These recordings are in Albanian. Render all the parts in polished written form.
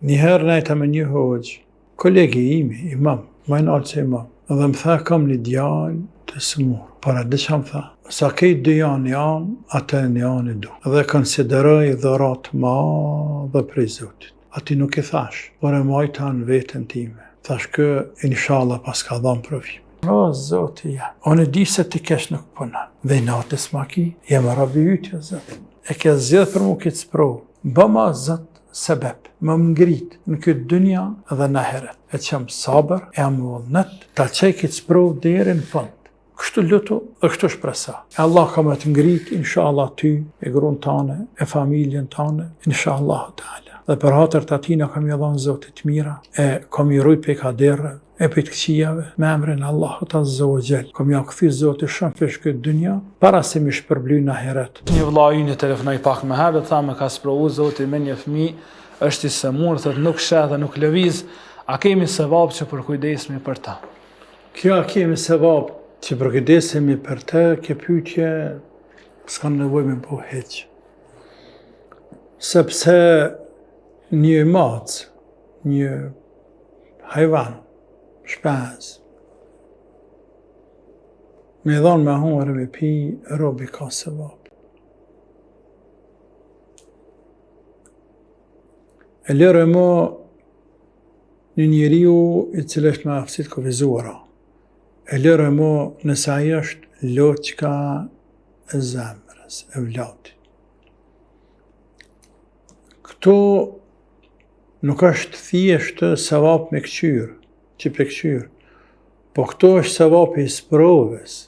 Njëherë najta me një hoxh, kolegi imi, imam, më i naltë se imam, dhe më tha kam një djalë të smur. Para dhe që më tha, sa kejt dy janë, atë një janë i du. Dhe konsideroj dhurat madhe prej Zotit. Ati nuk i thash, por e majta në vetën time. Thash kë, inshallah pas ka dhamë provim. O, Zoti ja, unë di se ti kesh nuk punan. Dhe i natës ma ki, jem rabi ytja, Zot. E ke zjedh për mu këtë sprovë. Bëma, Zot, sebeb, më ngrit në këtë dynja dhe në heret. E që jam sabër, e jam vullnet, ta qej këtë sprovë deri në fund. Kështu lutu dhe kështu shpresa. E Allah ka me të ngrit, inshallah ty, e gruan tane, e familjen tane, inshallah ta'ala. Dhe për hatër të atina kam i dhanë Zotit mira, e kam i rujt pe kaderë, e për të këqijave, me emrin Allahut Azza wa Jall. Kam ja këthi Zotit shumë fesh këtë dynja, para se mi shpërbly në ahiret. Një vëlla i një telefonoj pak me herë, tha me ka sprovu Zotit me një fëmi, është i sëmur, thët nuk sheh dhe nuk lëviz, a kemi sevap që përkujdesemi për ta? Kjo a kemi sevap që përkujdesemi për ta, kjo pyetje s'kan nevojë me po heq. Sepse një mac, një hajvan, shpaz, me dhanë me hunë me pi, robi ka sevap. E lërë mo një njeriu i cilë është me aftësit kufizuara. E lërë mo nëse ajo është loqka e zemrës, e vlati. Këto nuk është thjeshtë sevap me këqyrë, që pe këqyrë, po këto është sevap i sprovës.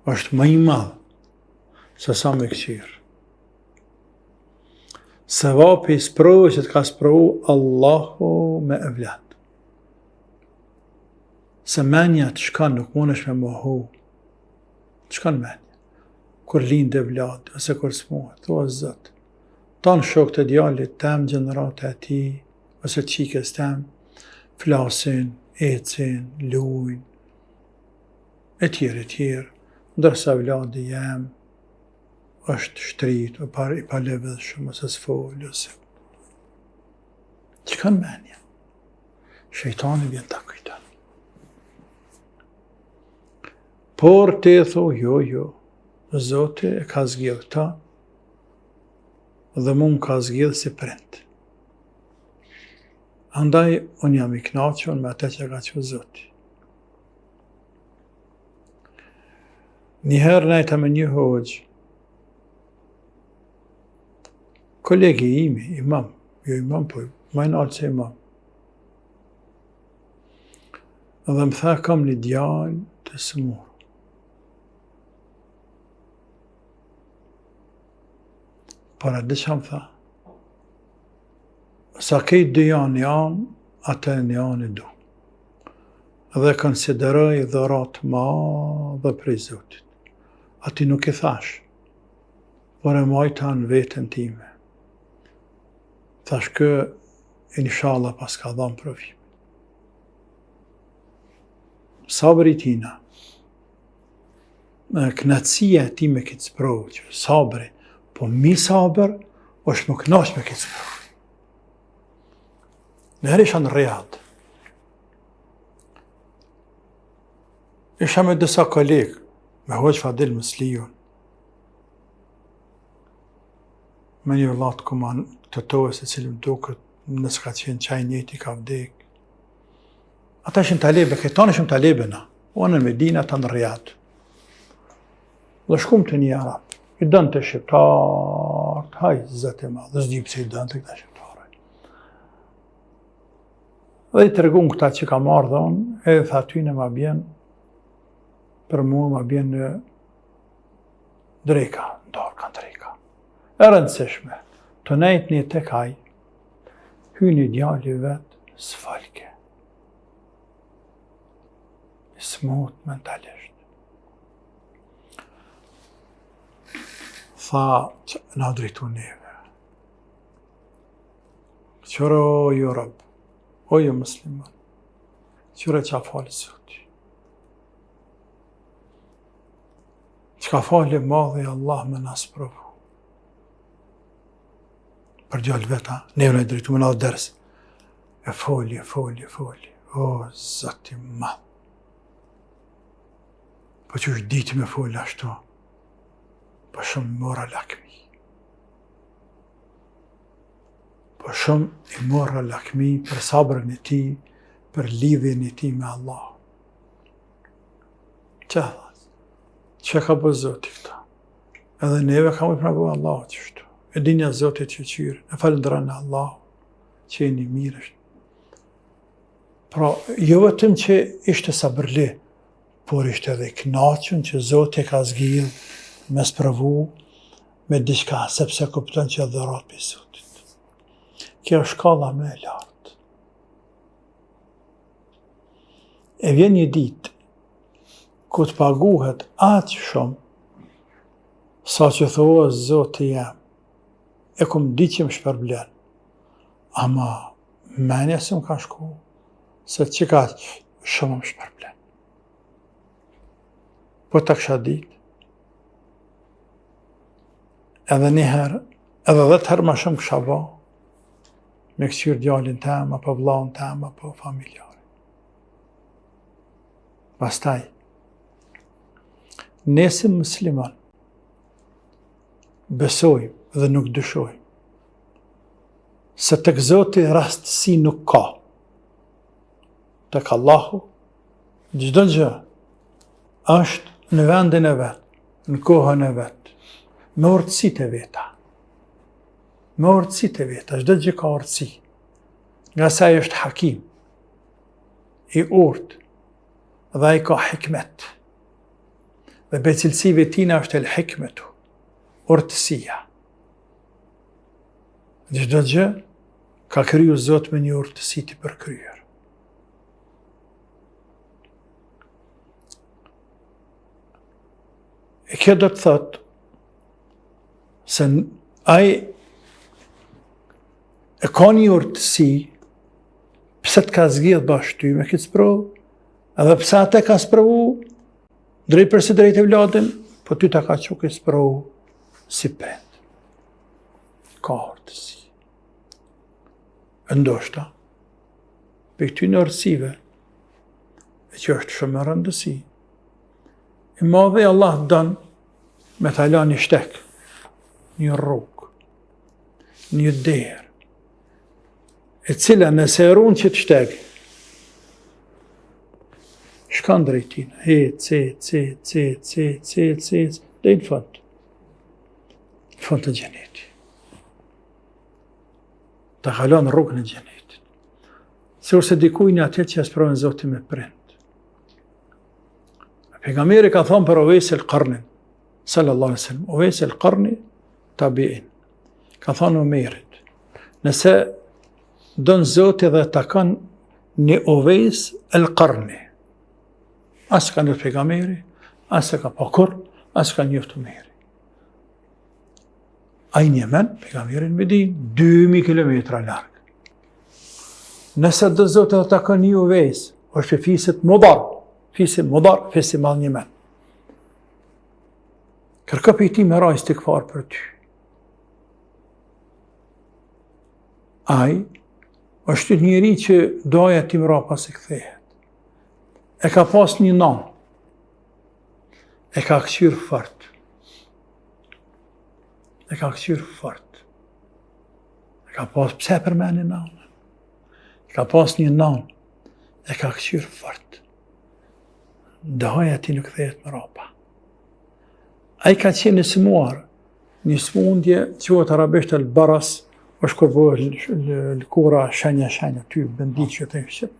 është më i madhë se sa me këqyrë. Sevapi i sprovës që të ka sprovu Allahu me evlat. Se menja të shkan nuk mund është me mohu. Të shkan menja. Kur lindë evlat, ose kur s'muhet, thua Zot. Tanë shok të djallit tem, gjenerate e ti, ose qikës tem, flasin, ecin, lujnë, e tjerë, ndërsa evladi jem, është shtrit, i paleve dhe shumë, ose s'folë, ose... Që kanë menja? Shejtani vjen ta kujton. Por te tho, jo, Zoti e ka zgjedh ta, dhe mund ka zgjedh si prind. Andaj, unë jam i knaqur me atë që ka qenë Zoti. Njëherë najta me një hoxh, kolegi imi, imam, jo imam, po më i naltë se imam. Dhe më tha kam një djalë të smur. Para dhe që më tha, sa kejt dy janë, atë një janë i du. Dhe konsideroj dhurat madhe prej Zotit. Ati nuk i thash, por e majta në vetën time. Thash kë, inshallah pas ka dhamë provim. Sabri tina, knatësia ti me këtë sprovë, që sabri, po mi sabër, është më knash me këtë sprovë. Nëherë isha në Riyadh. Isha me disa kolegë, me Hoxh Fadil Musliun, me një vëllat të tojës e cilë më duket, nësë ka qenë qaj njëti ka vdek. Ata ishën talebe, këtanë ishëm talebe na, unë në Medina, ata në Riyadh. Dhe shkum të një Arab, i dënë të shqiptarët, hajë zëtë e ma, dhe zdi pëse i dënë të këta shqiptarët. Dhe i të regun këta që ka marrë dhe unë, edhe tha ty në ma bjen, për mua ma bjen në dreka, ndarë kanë dreka. E rëndësishme, të nejtë një të kaj, hy një djalli vetë s'falke. Smut mentalisht. Tha, na drejtu neve. Qëra o jo rab, o jo musliman, qëra qa falë Zoti. Qka falë madhe Allah me nas provu. për djallë veta, neve në drejtu më në dërës. E foli. O, zati madh. Po që është ditë me foli ashtu, po shumë mora lakmi. Po shumë i mora lakmi për sabrën e ti, për lidhjen e ti me Allah. Që ka bë Zoti këta? Edhe neve ka më pravu Allah qështu. E dinja Zotit që qyrë, e falëndërën e Allah, që e një mirë është. Pra, jo vetëm që ishte sabërli, por ishte edhe knaqën që Zoti ka zgjidhur me spravu me diçka, sepse kupton që dhurat për Zotit. Kjo është shkalla më e lartë. E vjen një ditë ku të paguhet aq shumë sa që thua Zoti jam, e kum di që më shpërblen, ama menja se më ka shku, se që ka shumë më shpërblen. Po të kësha ditë, edhe njëherë, edhe 10 herë ma shumë kësha ba, me kësyrë djallin tem, apo vllain tem, apo familjarë. Pastaj, nesim musliman, besojmë dhe nuk dyshojmë, se tek Zoti rastësi nuk ka. Tek Allahu, çdo gjë është në vendin e vet, në kohën e vet, me urtësitë e veta. Me urtësitë e veta, çdo gjë ka urtësi. Nga sa ai është hakim, i urtë, dhe ai ka hikmet. Dhe be cilësive tina është el hikmetu, urtësia. Çdo gjë ka kriju Zot me një urtësi të përkryer. E kjo do të thotë se ai e ka një urtësi, pse të ka zgjedh bashkë ty me këtë sprovë, edhe pse atë ka sprovu drejt përsi drejt e vladin, po ty ta ka që këtë sprovu si prend. Ka urtësi. Ndoshta, për këty në urtësive, e që është shumë rëndësi, i madhe Allah dënë me t'ala një shtek, një rrugë, një derë, e cila nëse erun që të shtek, shkan drejtin, dhe i në fund të gjeneti. Të kalon rrugën e gjenetit. Se urse dikujnë atë që jasprojnë Zoti me prind. Pejgamberi ka thonë për Uwais el-Qarnin, sallallahu alaihi wasallam, Uwais el-Qarni tabi'in. Ka thonë Umerit, nëse don Zoti dhe takon një Uwais el-Qarni, as ka njëftë pejgamberi, as ka pa kur, as ka njëftë Umeri. Ai në Yemen, pejgamberi në Medinë, 2000 kilometra larg. Nëse do Zoti të takon një Uwais, është fiset Mudar, fisi madh në Yemen. Kërko për ti me rajs të këfar për ty. Ai është njëri që doja ti më ra pas e kthehet. E ka pas një nan, e ka këqyrë fort. E ka pas pse për meni nanë. E ka pas një nan, e ka këqyrë fort. Doja ti nuk kthehet më rapa. Ai ka qenë smuar, një smundje quhet arabisht el-baras, është kur bëhet lëkura shenja ty bëndit që të ishte.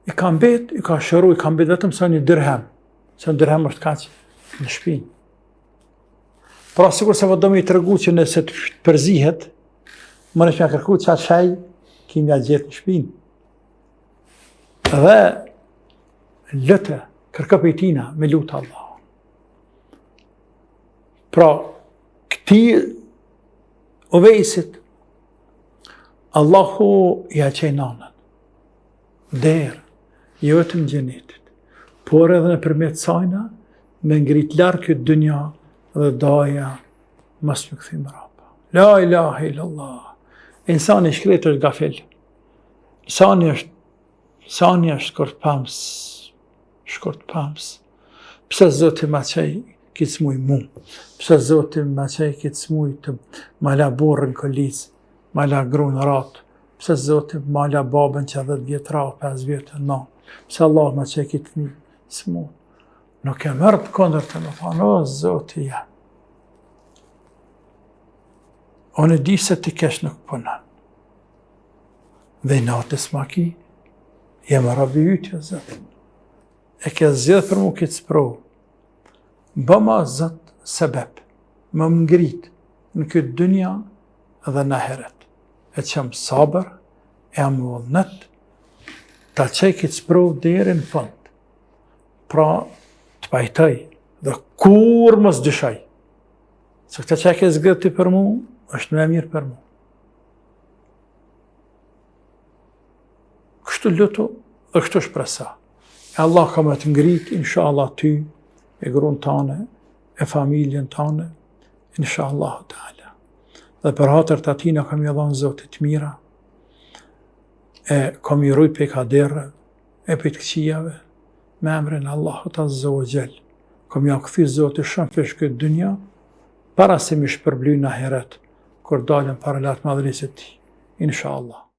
I ka mbet, i ka shëru, i ka mbet vetëm sa një dirhem. Sa një dirhem është kaq në shpinë. Pra sikur se do me i tregu që nëse të përzihet, më nëshme kërku që atë shaj, kimja gjetë në shpinë. Dhe lëtë, kërka për tina me lutë Allah. Pra, këti Uwaisit, Allahu ja qej nanën, derë, jo vetëm gjenetit, por edhe në përmet sajna, me ngrit larë këtë dënja dhe daja mas një këthim rapa. La ilahe illallah. Insani shkret është gafil. Sani është shkurt pams. Pse Zoti ma qaj kitë smuj mu? Pse Zoti ma qaj kitë smuj të mala borën këllic, mala grunë ratë? Pse Zoti mala babën që 10 vjetë ra, 5 vjetë na? Pse Allah ma qaj kitë fmi smuj? Nuk e mërë të kondër të më thonë, o Zoti ja. Unë di se ti kesh nuk punon. Dhe natës ma ki, jem rabi ytja, Zot. E ke zjedh për mu këtë sprovë. Bëma, Zot, sebeb, më ngrit në këtë dynja dhe në heret. E që jam sabër, e jam vullnet, ta qej këtë sprovë deri në fund. Pra, të pajtoj dhe kur mos dyshoj. Se këtë që ke zgjidhti për mu, është më mirë për mu. Kështu lutu dhe kështu shpresa. E Allah ka me të ngrit, inshallah ty, e grunë tane, e familjen tane, inshallah ta'ala. Dhe për hatër të atina kam i dhanë Zotit mira, e kam i rujt për kaderë, e për të këqijave, me emrin Allahut Azza wa Jall. Kam ja këthy Zotit shumë fesh këtë dynja, para se mi shpërbly në ahiret, kur dalën para latë madhërisë ti, inshallah.